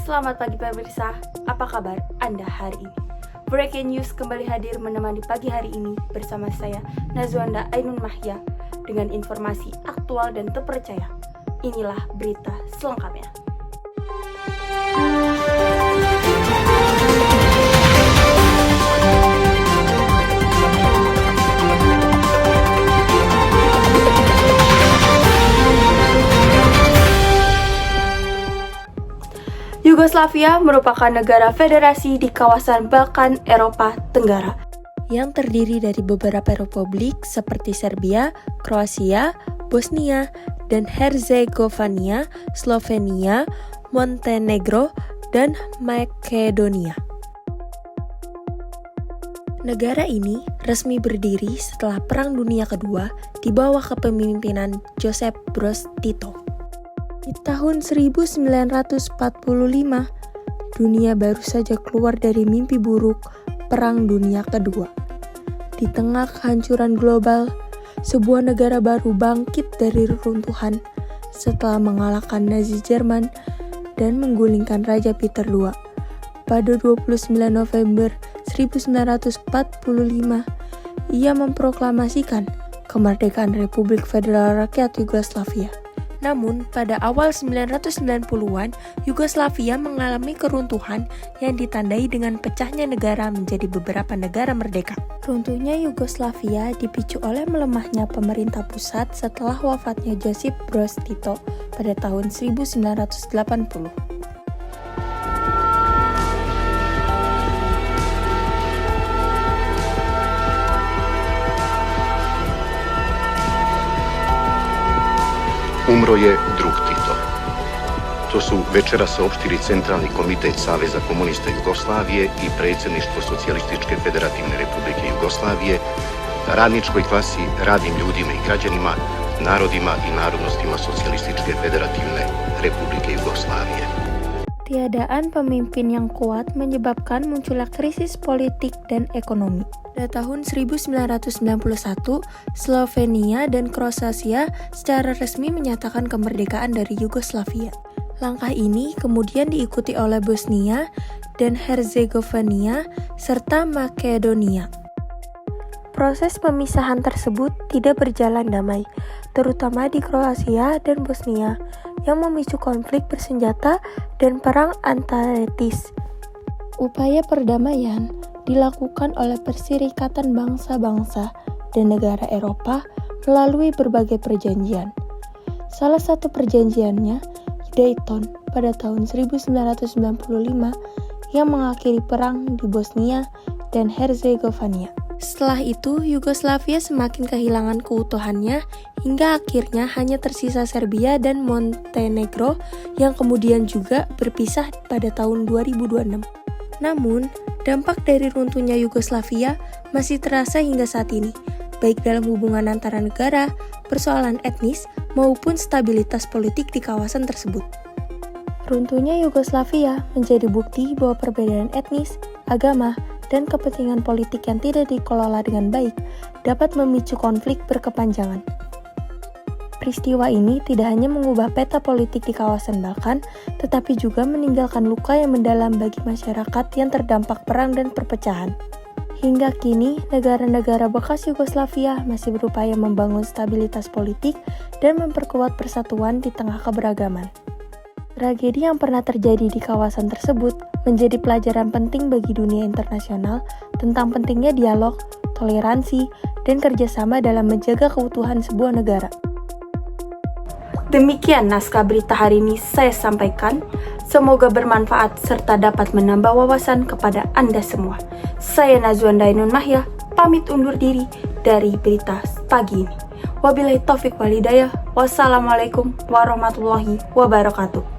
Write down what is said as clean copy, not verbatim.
Selamat pagi pemirsa, apa kabar Anda hari ini? Breaking News kembali hadir menemani pagi hari ini bersama saya Nazwanda Ainun Mahya dengan informasi aktual dan terpercaya. Inilah berita selengkapnya. Yugoslavia merupakan negara federasi di kawasan Balkan Eropa Tenggara yang terdiri dari beberapa republik seperti Serbia, Kroasia, Bosnia dan Herzegovina, Slovenia, Montenegro, dan Makedonia. Negara ini resmi berdiri setelah Perang Dunia Kedua di bawah kepemimpinan Josip Broz Tito. Di tahun 1945, dunia baru saja keluar dari mimpi buruk Perang Dunia Kedua. Di tengah kehancuran global, sebuah negara baru bangkit dari reruntuhan setelah mengalahkan Nazi Jerman dan menggulingkan Raja Peter II. Pada 29 November 1945, ia memproklamasikan kemerdekaan Republik Federal Rakyat Yugoslavia. Namun, pada awal 1990-an, Yugoslavia mengalami keruntuhan yang ditandai dengan pecahnya negara menjadi beberapa negara merdeka. Runtuhnya Yugoslavia dipicu oleh melemahnya pemerintah pusat setelah wafatnya Josip Broz Tito pada tahun 1980. Umro je drug Tito. To su večeras saopštili Centralni komitet Saveza komunista Jugoslavije i predsjedništvo Socijalističke federativne republike Jugoslavije, radničkoj klasi, radnim ljudima i građanima, narodima i narodnostima Socijalističke federativne republike Jugoslavije. Tiadaan pemimpin yang kuat menyebabkan munculnya krisis politik dan ekonomi. Pada tahun 1991, Slovenia dan Kroasia secara resmi menyatakan kemerdekaan dari Yugoslavia. Langkah ini kemudian diikuti oleh Bosnia dan Herzegovina serta Makedonia. Proses pemisahan tersebut tidak berjalan damai, terutama di Kroasia dan Bosnia, yang memicu konflik bersenjata dan perang antar etnis. Upaya perdamaian dilakukan oleh Perserikatan Bangsa-Bangsa dan negara Eropa melalui berbagai perjanjian. Salah satu perjanjiannya, Dayton, pada tahun 1995 yang mengakhiri perang di Bosnia dan Herzegovina. Setelah itu, Yugoslavia semakin kehilangan keutuhannya hingga akhirnya hanya tersisa Serbia dan Montenegro yang kemudian juga berpisah pada tahun 2026. Namun, dampak dari runtuhnya Yugoslavia masih terasa hingga saat ini, baik dalam hubungan antara negara, persoalan etnis, maupun stabilitas politik di kawasan tersebut. Runtuhnya Yugoslavia menjadi bukti bahwa perbedaan etnis, agama, dan kepentingan politik yang tidak dikelola dengan baik dapat memicu konflik berkepanjangan. Peristiwa ini tidak hanya mengubah peta politik di kawasan Balkan, tetapi juga meninggalkan luka yang mendalam bagi masyarakat yang terdampak perang dan perpecahan. Hingga kini, negara-negara bekas Yugoslavia masih berupaya membangun stabilitas politik dan memperkuat persatuan di tengah keberagaman. Tragedi yang pernah terjadi di kawasan tersebut menjadi pelajaran penting bagi dunia internasional tentang pentingnya dialog, toleransi, dan kerjasama dalam menjaga keutuhan sebuah negara. Demikian naskah berita hari ini saya sampaikan. Semoga bermanfaat serta dapat menambah wawasan kepada Anda semua. Saya Nazwanda Ainun Mahya, pamit undur diri dari berita pagi ini. Wabillahi taufik wal hidayah. Wassalamualaikum warahmatullahi wabarakatuh.